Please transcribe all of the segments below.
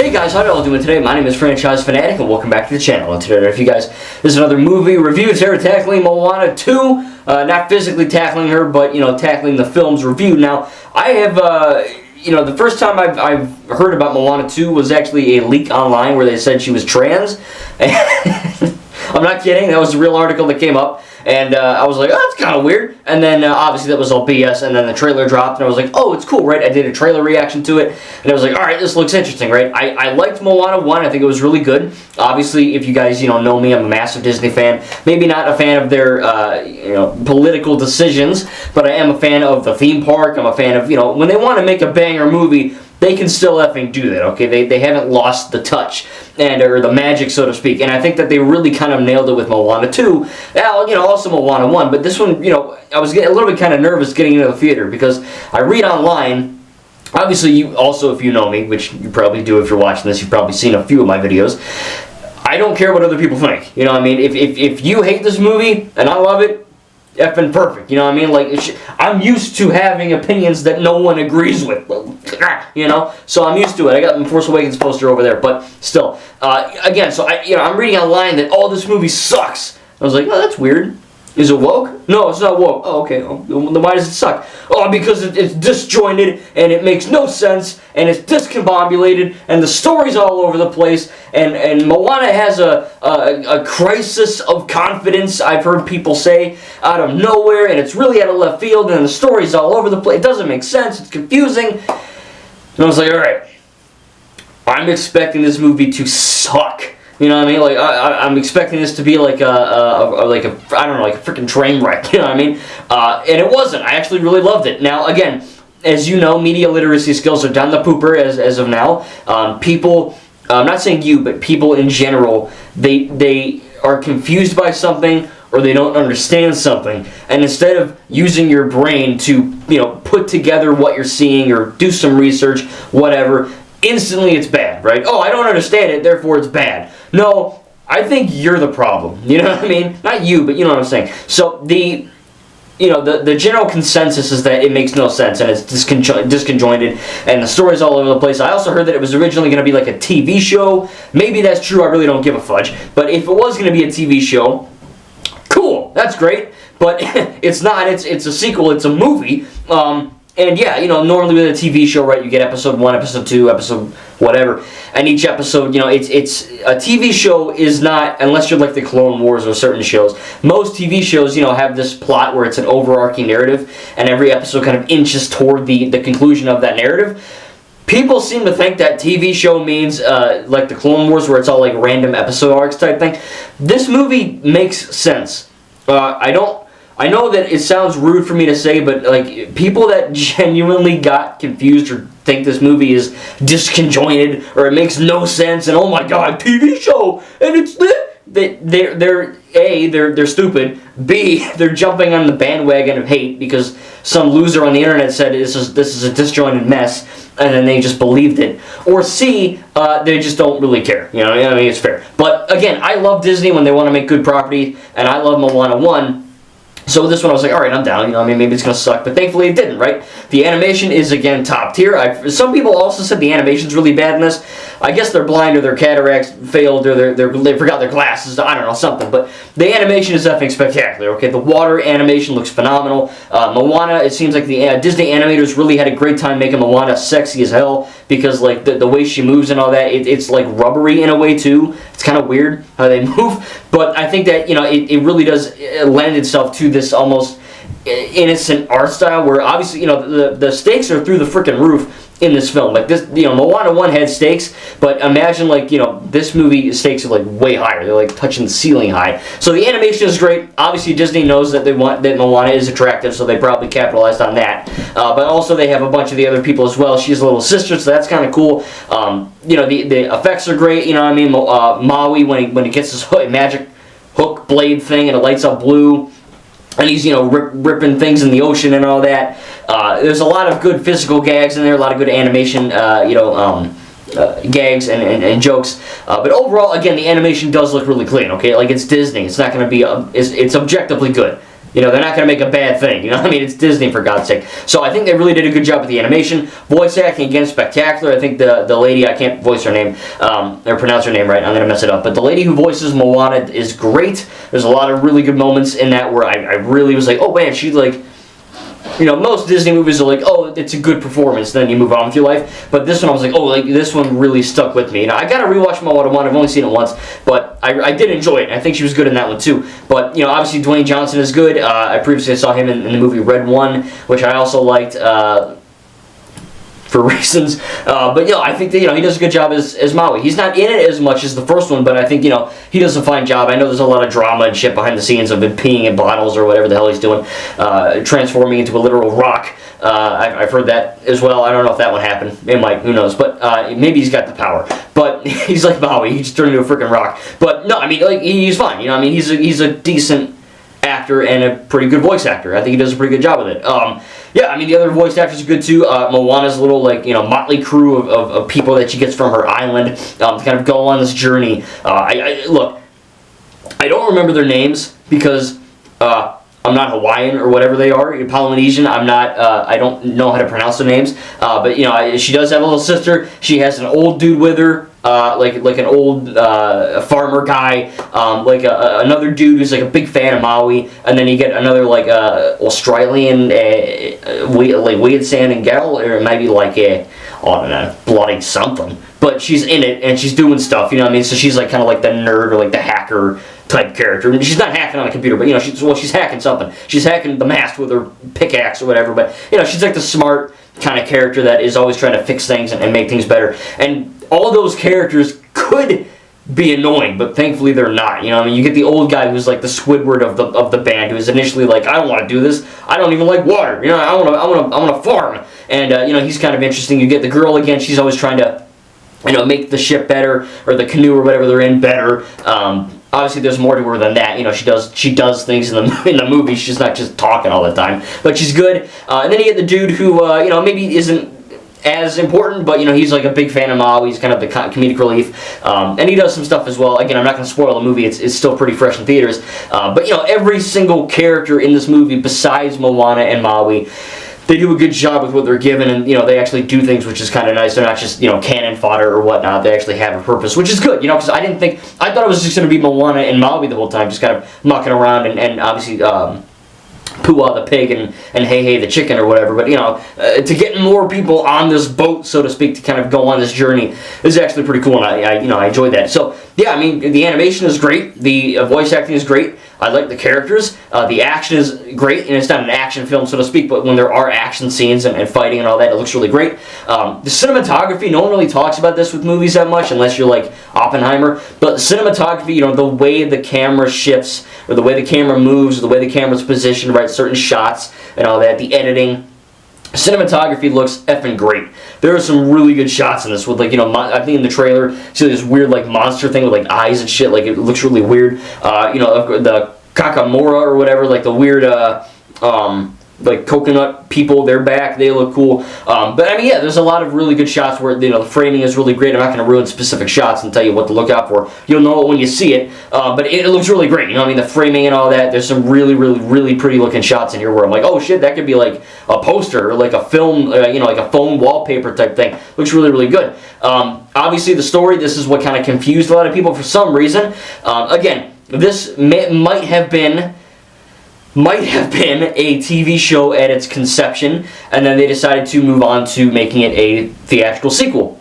Hey guys, how y'all doing today? My name is Franchise Fanatic and welcome back to the channel. And today, if you guys, this is another movie review. Today we're tackling Moana 2. Not physically tackling her, but, tackling the film's review. Now, I have, the first time I've heard about Moana 2 was actually a leak online where they said she was trans. I'm not kidding, that was a real article that came up. And I was like, oh, that's kind of weird. And then obviously that was all BS. And then the trailer dropped, and I was like, oh, it's cool, right? I did a trailer reaction to it, and I was like, all right, this looks interesting, right? I liked Moana 1. I think it was really good. Obviously, if you guys know me, I'm a massive Disney fan. Maybe not a fan of their political decisions, but I am a fan of the theme park. I'm a fan of when they want to make a banger movie, they can still effing do that, okay? They haven't lost the touch, or the magic, so to speak. And I think that they really kind of nailed it with Moana 2. Now, also Moana 1, but this one, I was getting a little bit kind of nervous getting into the theater because I read online, obviously you also, if you know me, which you probably do if you're watching this, you've probably seen a few of my videos, I don't care what other people think, you know what I mean? If you hate this movie and I love it, effing perfect, you know what I mean? Like, I'm used to having opinions that no one agrees with, so I'm used to it. I got the Force Awakens poster over there, but still, again, so I'm reading online that, oh, this movie sucks. I was like, oh, that's weird. Is it woke? No, it's not woke. Oh, okay. Oh, then why does it suck? Oh, because it's disjointed, and it makes no sense, and it's discombobulated, and the story's all over the place, and Moana has a crisis of confidence, I've heard people say, out of nowhere, and it's really out of left field, and the story's all over the place. It doesn't make sense. It's confusing. And I was like, all right. I'm expecting this movie to suck. You know what I mean? Like, I'm expecting this to be like a freaking train wreck. You know what I mean? And it wasn't. I actually really loved it. Now, again, as you know, media literacy skills are down the pooper as of now. People, I'm not saying you, but people in general, they are confused by something or they don't understand something. And instead of using your brain to, put together what you're seeing or do some research, whatever, instantly it's bad, right? Oh, I don't understand it, therefore it's bad. No, I think you're the problem. You know what I mean? Not you, but you know what I'm saying. So the general consensus is that it makes no sense and it's disconjointed and the story's all over the place. I also heard that it was originally going to be like a TV show. Maybe that's true. I really don't give a fudge. But if it was going to be a TV show, cool. That's great. But it's not. It's a sequel. It's a movie. And yeah, normally with a TV show, right, you get episode 1, episode 2, episode whatever, and each episode, it's a TV show is not, unless you're like the Clone Wars or certain shows, most TV shows, have this plot where it's an overarching narrative, and every episode kind of inches toward the conclusion of that narrative. People seem to think that TV show means, like the Clone Wars, where it's all like random episode arcs type thing. This movie makes sense. I know that it sounds rude for me to say, but like people that genuinely got confused or think this movie is disconjointed or it makes no sense and oh my god, TV show and it's they're stupid. B, they're jumping on the bandwagon of hate because some loser on the internet said this is a disjointed mess and then they just believed it. Or C, they just don't really care. I mean, it's fair. But again, I love Disney when they want to make good property, and I love Moana 1. So with this one, I was like, all right, I'm down. Maybe it's going to suck. But thankfully, it didn't, right? The animation is, again, top tier. Some people also said the animation's really bad in this. I guess they're blind or their cataracts failed or they forgot their glasses. I don't know, something. But the animation is effing spectacular, okay? The water animation looks phenomenal. Moana, it seems like the Disney animators really had a great time making Moana sexy as hell because, like, the way she moves and all that, it's like rubbery in a way, too. It's kind of weird how they move. But I think that, it really does lend itself to this almost innocent art style where obviously, the stakes are through the freaking roof in this film. Like this, Moana 1 had stakes, but imagine like, this movie stakes are like way higher. They're like touching the ceiling high. So the animation is great. Obviously Disney knows that that Moana is attractive, so they probably capitalized on that. But also they have a bunch of the other people as well. She's a little sister, so that's kind of cool. The effects are great, Maui when he gets his magic hook blade thing and it lights up blue. And he's, ripping things in the ocean and all that. There's a lot of good physical gags in there, a lot of good animation, gags and jokes. But overall, again, the animation does look really clean, okay? Like, it's Disney. It's not going to be, it's objectively good. You know, they're not going to make a bad thing. You know what I mean? It's Disney, for God's sake. So I think they really did a good job with the animation. Voice acting, again, spectacular. I think the lady, I can't voice her name, or pronounce her name right. I'm going to mess it up. But the lady who voices Moana is great. There's a lot of really good moments in that where I really was like, oh, man, she's like... You know, most Disney movies are like, oh, it's a good performance, then you move on with your life. But this one, I was like, oh, like, this one really stuck with me. Now, I gotta rewatch Moana 1. I've only seen it once, but I did enjoy it. I think she was good in that one, too. But, you know, obviously, Dwayne Johnson is good. I previously saw him in the movie Red 1, which I also liked, for reasons. But, you know, I think that, you know, he does a good job as Maui. He's not in it as much as the first one, but I think, you know, he does a fine job. I know there's a lot of drama and shit behind the scenes of him peeing in bottles or whatever the hell he's doing, transforming into a literal rock. I've heard that as well. I don't know if that one happened. It might. Who knows? But maybe he's got the power. But he's like Maui. He just turned into a freaking rock. But, no, I mean, like, he's fine. You know, I mean, he's a decent actor and a pretty good voice actor. I think he does a pretty good job with it. Yeah, I mean, the other voice actors are good too. Moana's little, like, you know, motley crew of people that she gets from her island to kind of go on this journey. Look, I don't remember their names because I'm not Hawaiian or whatever they are. Polynesian, I'm not, I don't know how to pronounce their names. But, you know, she does have a little sister. She has an old dude with her. Like an old farmer guy, like another dude who's like a big fan of Maui, and then you get another like Australian weird sounding gal, or maybe like I don't know, bloody something. But she's in it and she's doing stuff, you know what I mean? So she's like kind of like the nerd or like the hacker type character. I mean, she's not hacking on a computer, but you know, she's hacking something. She's hacking the mast with her pickaxe or whatever. But you know, she's like the smart kind of character that is always trying to fix things and make things better. And all those characters could be annoying, but thankfully they're not. You know, I mean, you get the old guy who's like the Squidward of the band, who is initially like, I don't want to do this. I don't even like water. You know, I want to farm. And you know, he's kind of interesting. You get the girl again. She's always trying to, you know, make the ship better or the canoe or whatever they're in better. Obviously, there's more to her than that. You know, she does things in the movie. She's not just talking all the time, but she's good. And then you get the dude who, you know, maybe isn't as important, but you know, he's like a big fan of Maui. He's kind of the comedic relief, and he does some stuff as well. Again, I'm not going to spoil the movie. It's still pretty fresh in theaters. But you know, every single character in this movie, besides Moana and Maui, they do a good job with what they're given, and you know, they actually do things, which is kind of nice. They're not just, you know, cannon fodder or whatnot. They actually have a purpose, which is good. You know, because I thought it was just going to be Moana and Maui the whole time, just kind of mucking around and obviously. Pooah the pig and Hey Hey the chicken or whatever, but you know, to get more people on this boat, so to speak, to kind of go on this journey is actually pretty cool, and I enjoyed that. So yeah, I mean, the animation is great, the voice acting is great. I like the characters. The action is great, and it's not an action film, so to speak, but when there are action scenes and fighting and all that, it looks really great. The cinematography, no one really talks about this with movies that much, unless you're like Oppenheimer, but cinematography, you know, the way the camera shifts, or the way the camera moves, or the way the camera's positioned, right, certain shots and all that, the editing, cinematography looks effing great. There are some really good shots in this with, like, you know, I think in the trailer, you see this weird, like, monster thing with, like, eyes and shit. Like, it looks really weird. You know, the Kakamora or whatever, like, the weird, like, coconut people, they're back. They look cool. But, I mean, yeah, there's a lot of really good shots where, you know, the framing is really great. I'm not going to ruin specific shots and tell you what to look out for. You'll know it when you see it. But it looks really great. You know what I mean? The framing and all that. There's some really, really, really pretty looking shots in here where I'm like, oh, shit, that could be, like, a poster or, like, a film, you know, like a phone wallpaper type thing. Looks really, really good. Obviously, the story, this is what kind of confused a lot of people for some reason. Again, this might have been a TV show at its conception, and then they decided to move on to making it a theatrical sequel.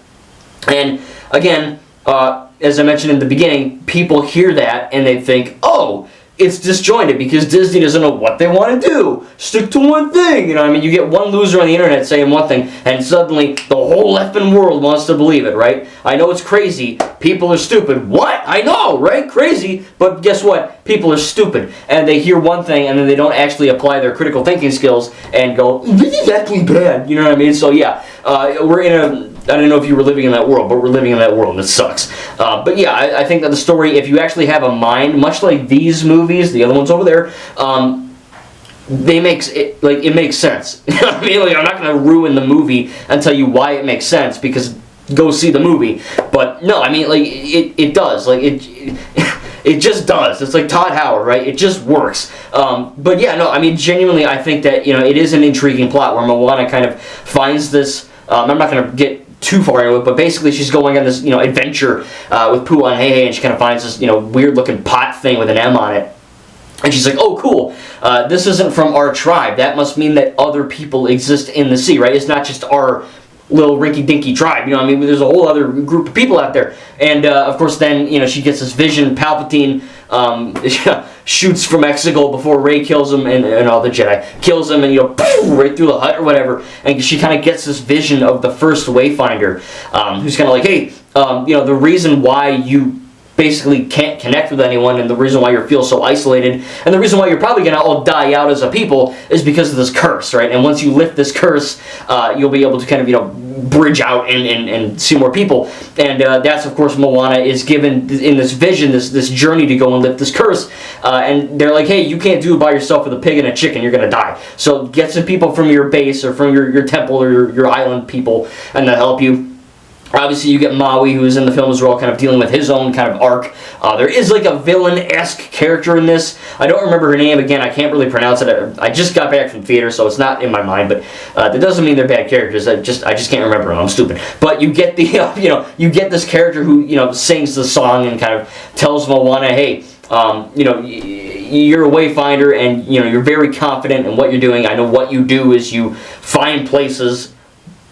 And again, as I mentioned in the beginning, people hear that and they think, oh, it's disjointed because Disney doesn't know what they want to do. Stick to one thing. You know, I mean, you get one loser on the internet saying one thing, and suddenly the whole effing world wants to believe it, right? I know it's crazy. People are stupid. What? I know, right? Crazy. But guess what? People are stupid. And they hear one thing, and then they don't actually apply their critical thinking skills and go, this is actually bad. You know what I mean? So, yeah, we're in a... I don't know if you were living in that world, but we're living in that world, and it sucks. But yeah, I think that the story, if you actually have a mind, much like these movies, the other ones over there, it makes sense. You know what I mean? Like, I'm not going to ruin the movie and tell you why it makes sense, because go see the movie. But no, I mean, like, it does. Like, It just does. It's like Todd Howard, right? It just works. But yeah, no, I mean, genuinely, I think that, you know, it is an intriguing plot where Moana kind of finds this. I'm not going to get too far into it, but basically she's going on this, you know, adventure with Pua and Heihei, and she kind of finds this, you know, weird looking pot thing with an M on it. And she's like, oh, cool, this isn't from our tribe. That must mean that other people exist in the sea, right? It's not just our little rinky-dinky tribe, you know what I mean? There's a whole other group of people out there. And, of course, then, you know, she gets this vision. Palpatine shoots from Mexico before Rey kills him, and all the Jedi kills him, and, you know, right through the hut or whatever. And she kind of gets this vision of the first Wayfinder, who's kind of like, hey, you know, the reason why you basically can't connect with anyone, and the reason why you feel so isolated, and the reason why you're probably going to all die out as a people is because of this curse, right? And once you lift this curse, you'll be able to kind of, you know, bridge out and see more people. And that's, of course, Moana is given in this vision, this journey to go and lift this curse. And they're like, hey, you can't do it by yourself with a pig and a chicken, you're going to die. So get some people from your base or from your temple or your island people, and they'll help you. Obviously, you get Maui, who is in the film as well, kind of dealing with his own kind of arc. There is like a villain-esque character in this. I don't remember her name. Again, I can't really pronounce it. I just got back from theater, so it's not in my mind. But that doesn't mean they're bad characters. I just can't remember them. I'm stupid. But you get the you know, you get this character who, you know, sings the song and kind of tells Moana, hey, you know, you're a wayfinder, and, you know, you're very confident in what you're doing. I know what you do is you find places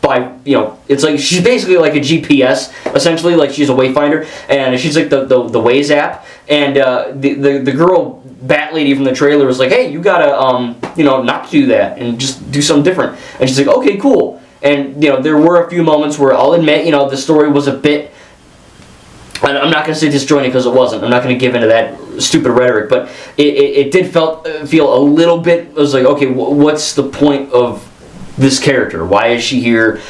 by, you know, it's like she's basically like a GPS, essentially, like she's a wayfinder, and she's like the Waze app. And the girl bat lady from the trailer was like, hey, you gotta you know, not do that and just do something different. And she's like, okay, cool. And, you know, there were a few moments where I'll admit, you know, the story was a bit, I'm not going to say disjointed because it wasn't. I'm not going to give into that stupid rhetoric, but it did feel a little bit, it was like, okay, what's the point of this character? Why is she here?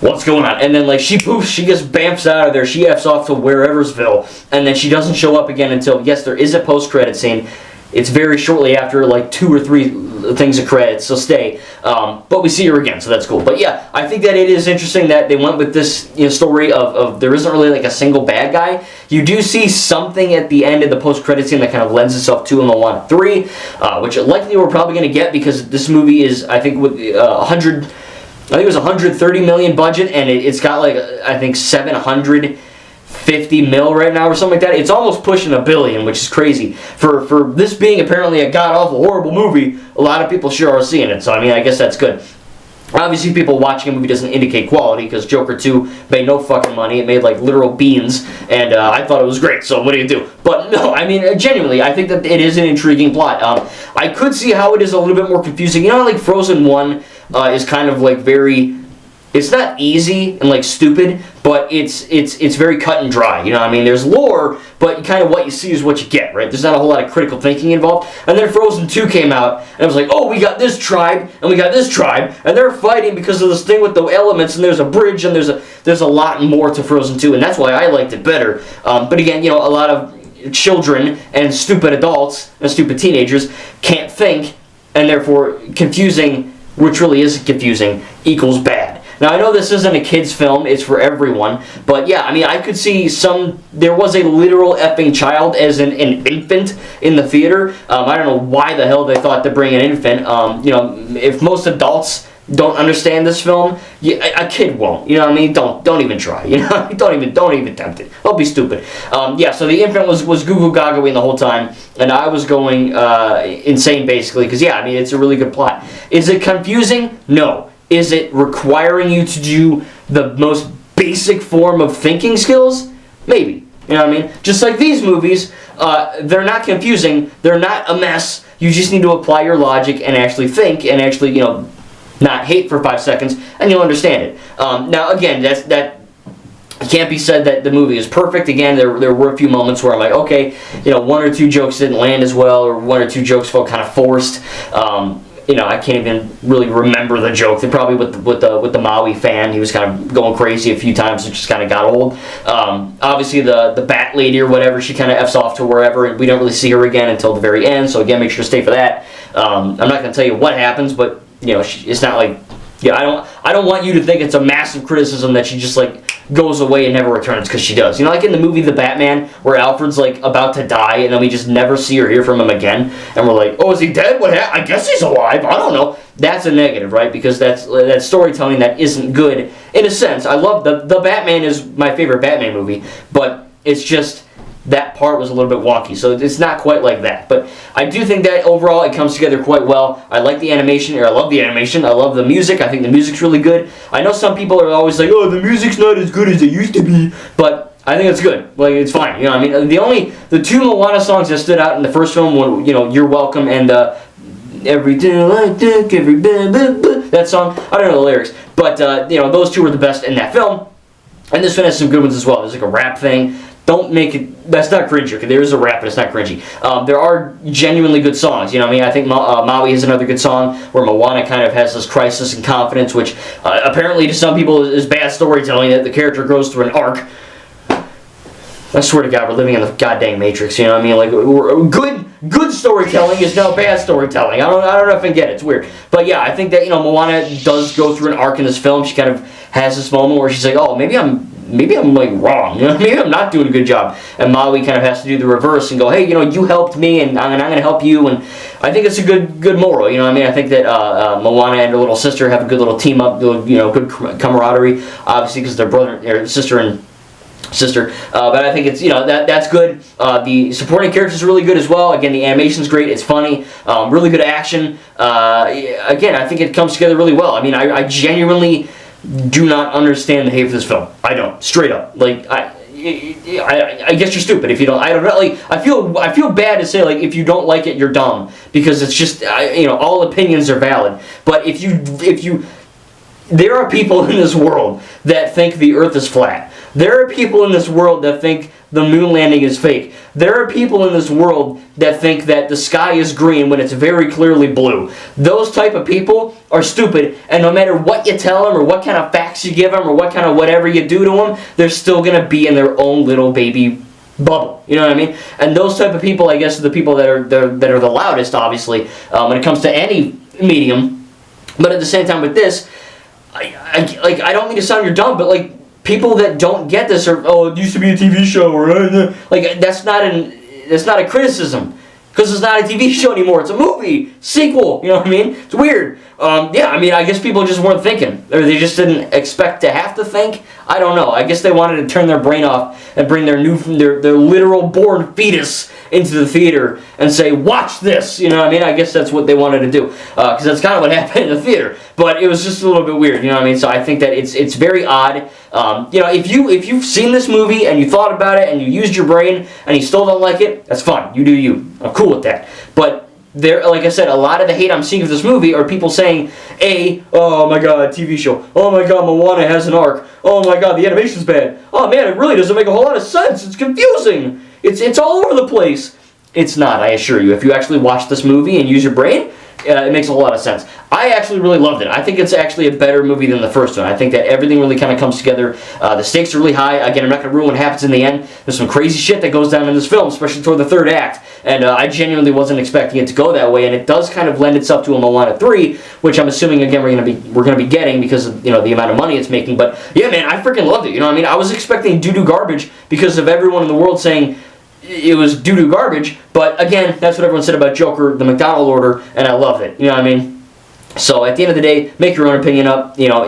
What's going on? And then, like, she poofs, she just bamfs out of there, she F's off to whereversville, and then she doesn't show up again until, yes, there is a post-credit scene. It's very shortly after, like, 2 or 3 things of credits, so stay. But we see her again, so that's cool. But yeah, I think that it is interesting that they went with this, you know, story of there isn't really like a single bad guy. You do see something at the end of the post-credit scene that kind of lends itself to Moana 3, which likely we're probably going to get because this movie is, I think, with I think it was $130 million budget, and it's got like, I think, 750 mil right now or something like that. It's almost pushing $1 billion, which is crazy. For this being apparently a god-awful horrible movie, a lot of people sure are seeing it. So, I mean, I guess that's good. Obviously, people watching a movie doesn't indicate quality, because Joker 2 made no fucking money. It made, like, literal beans, and I thought it was great, so what do you do? But, no, I mean, genuinely, I think that it is an intriguing plot. I could see how it is a little bit more confusing. You know how, like, Frozen 1 is kind of, like, very... It's not easy and, like, stupid, but it's very cut and dry. You know what I mean? There's lore, but kind of what you see is what you get, right? There's not a whole lot of critical thinking involved. And then Frozen 2 came out, and it was like, oh, we got this tribe, and we got this tribe, and they're fighting because of this thing with the elements, and there's a bridge, and there's a lot more to Frozen 2, and that's why I liked it better. But again, you know, a lot of children and stupid adults and stupid teenagers can't think, and therefore confusing, which really isn't confusing, equals bad. Now, I know this isn't a kid's film, it's for everyone, but yeah, I mean, I could see there was a literal effing child as an infant in the theater. I don't know why the hell they thought to bring an infant. You know, if most adults don't understand this film, a kid won't, you know what I mean? Don't even try, you know? Don't even attempt it. Don't be stupid. Yeah, so the infant was goo goo gaga the whole time, and I was going insane, basically, because yeah, I mean, it's a really good plot. Is it confusing? No. Is it requiring you to do the most basic form of thinking skills? Maybe. You know what I mean? Just like these movies, they're not confusing, they're not a mess. You just need to apply your logic and actually think and actually, you know, not hate for 5 seconds, and you'll understand it. Now, again, that it can't be said that the movie is perfect. Again, there were a few moments where I'm like, okay, you know, 1 or 2 jokes didn't land as well, or 1 or 2 jokes felt kind of forced. You know, I can't even really remember the joke. They probably with the Maui fan, he was kind of going crazy a few times. It just kind of got old. Obviously, the bat lady or whatever, she kind of f's off to wherever, and we don't really see her again until the very end. So again, make sure to stay for that. I'm not going to tell you what happens, but you know, it's not like Yeah, I don't want you to think it's a massive criticism that she just like goes away and never returns, because she does. You know, like in the movie The Batman, where Alfred's like about to die and then we just never see or hear from him again, and we're like, oh, is he dead? What happened? I guess he's alive. I don't know. That's a negative, right? Because that's storytelling that isn't good in a sense. I love the Batman is my favorite Batman movie, but it's just that part was a little bit wonky, so it's not quite like that. But I do think that overall it comes together quite well. I like the animation, or I love the animation. I love the music. I think the music's really good. I know some people are always like, oh, the music's not as good as it used to be, but I think it's good. Like, it's fine. You know, I mean, the two Moana songs that stood out in the first film were, you know, You're Welcome and Every Day I Think, Every that song. I don't know the lyrics, but you know, those two were the best in that film. And this one has some good ones as well. There's like a rap thing. Don't make it, that's not cringy, okay? There is a rap, but it's not cringy. There are genuinely good songs, you know what I mean? I think Maui is another good song, where Moana kind of has this crisis in confidence, which apparently to some people is bad storytelling, that the character goes through an arc. I swear to God, we're living in the goddamn Matrix, you know what I mean? Like, good storytelling is now bad storytelling. I don't know if I get it, it's weird. But yeah, I think that, you know, Moana does go through an arc in this film. She kind of has this moment where she's like, oh, maybe I'm like wrong, you know, maybe I'm not doing a good job, and Maui kind of has to do the reverse and go, hey, you know, you helped me, and I'm going to help you, and I think it's a good moral, you know what I mean? I think that Moana and her little sister have a good little team up, you know, good camaraderie, obviously, because they're brother, or sister, but I think it's, you know, that's good. The supporting characters are really good as well. Again, the animation's great, it's funny, really good action. Again, I think it comes together really well. I mean, I genuinely do not understand the hate for this film. I don't, straight up. Like, I guess you're stupid if you don't. I don't know. Like, I feel bad to say, like, if you don't like it, you're dumb, because it's just, you know, all opinions are valid. But if you, there are people in this world that think the Earth is flat. There are people in this world that think the moon landing is fake. There are people in this world that think that the sky is green when it's very clearly blue. Those type of people are stupid, and no matter what you tell them or what kind of facts you give them or what kind of whatever you do to them, they're still going to be in their own little baby bubble. You know what I mean? And those type of people, I guess, are the people that are the loudest, obviously, when it comes to any medium. But at the same time with this, I don't mean to sound you're dumb, but like, people that don't get this are, oh, it used to be a TV show, or like, that's not a criticism, because it's not a TV show anymore. It's a movie sequel. You know what I mean? It's weird. Yeah, I mean, I guess people just weren't thinking, or they just didn't expect to have to think. I don't know. I guess they wanted to turn their brain off and bring their literal born fetus into the theater and say, watch this. You know what I mean? I guess that's what they wanted to do, because that's kind of what happened in the theater. But it was just a little bit weird. You know what I mean? So I think that it's very odd. You know, if you've seen this movie and you thought about it and you used your brain and you still don't like it, that's fine. You do you. I'm cool with that. But there, like I said, a lot of the hate I'm seeing of this movie are people saying, oh my god, TV show. Oh my god, Moana has an arc. Oh my god, the animation's bad. Oh man, it really doesn't make a whole lot of sense. It's confusing. It's all over the place. It's not, I assure you. If you actually watch this movie and use your brain, it makes a whole lot of sense. I actually really loved it. I think it's actually a better movie than the first one. I think that everything really kind of comes together. The stakes are really high. Again, I'm not going to ruin what happens in the end. There's some crazy shit that goes down in this film, especially toward the third act. And I genuinely wasn't expecting it to go that way. And it does kind of lend itself to a Moana 3, which I'm assuming, again, we're going to be getting because of, you know, the amount of money it's making. But yeah, man, I freaking loved it. You know what I mean? I was expecting doo-doo garbage because of everyone in the world saying it was doo-doo garbage, but again, that's what everyone said about Joker, the McDonald order, and I loved it. You know what I mean? So at the end of the day, make your own opinion up. You know,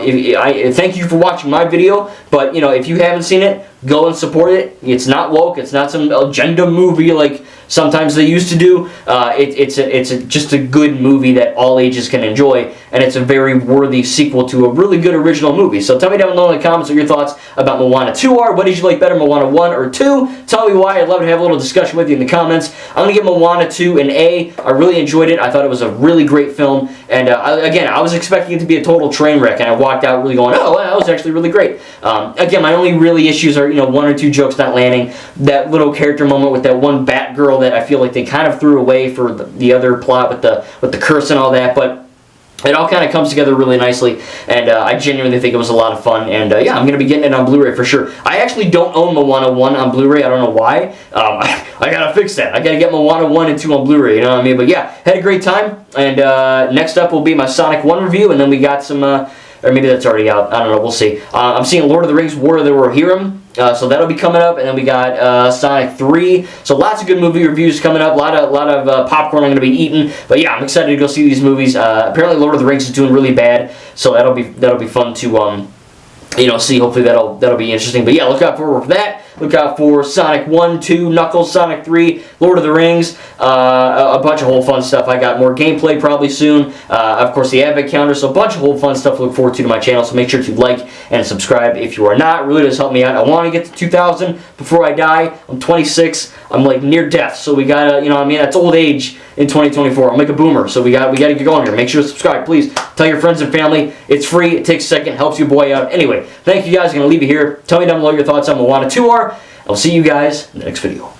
thank you for watching my video, but you know, if you haven't seen it, go and support it. It's not woke. It's not some agenda movie like sometimes they used to do. It's just a good movie that all ages can enjoy, and it's a very worthy sequel to a really good original movie. So tell me down below in the comments what your thoughts about Moana 2 are. What did you like better, Moana 1 or 2? Tell me why. I'd love to have a little discussion with you in the comments. I'm going to give Moana 2 an A. I really enjoyed it. I thought it was a really great film, and again, I was expecting it to be a total train wreck, and I walked out really going, oh, that was actually really great. Again, my only really issues are, you know, one or two jokes not landing, that little character moment with that one Batgirl that I feel like they kind of threw away for the other plot with the curse and all that, but it all kind of comes together really nicely, and I genuinely think it was a lot of fun, and yeah, I'm going to be getting it on Blu-ray for sure. I actually don't own Moana 1 on Blu-ray. I don't know why. I got to fix that. I got to get Moana 1 and 2 on Blu-ray, you know what I mean? But yeah, had a great time, and next up will be my Sonic 1 review, and then we got some or maybe that's already out. I don't know. We'll see. I'm seeing Lord of the Rings: War of the Rohirrim. So that'll be coming up, and then we got Sonic 3. So lots of good movie reviews coming up. A lot of popcorn I'm going to be eating. But yeah, I'm excited to go see these movies. Apparently, Lord of the Rings is doing really bad, so that'll be fun to see. Hopefully that'll be interesting. But yeah, look out for that. Look out for Sonic 1, 2, Knuckles, Sonic 3, Lord of the Rings, a bunch of whole fun stuff. I got more gameplay probably soon. Of course, the advent calendar, so a bunch of whole fun stuff to look forward to my channel. So make sure to like and subscribe if you are not. It really does help me out. I want to get to 2,000 before I die. I'm 26. I'm like near death, so we gotta, that's old age in 2024. I'm like a boomer, so we gotta get going here. Make sure to subscribe, please. Tell your friends and family. It's free. It takes a second. Helps your boy out. Anyway, thank you guys. I'm gonna leave you here. Tell me down below your thoughts on Moana 2 are. I'll see you guys in the next video.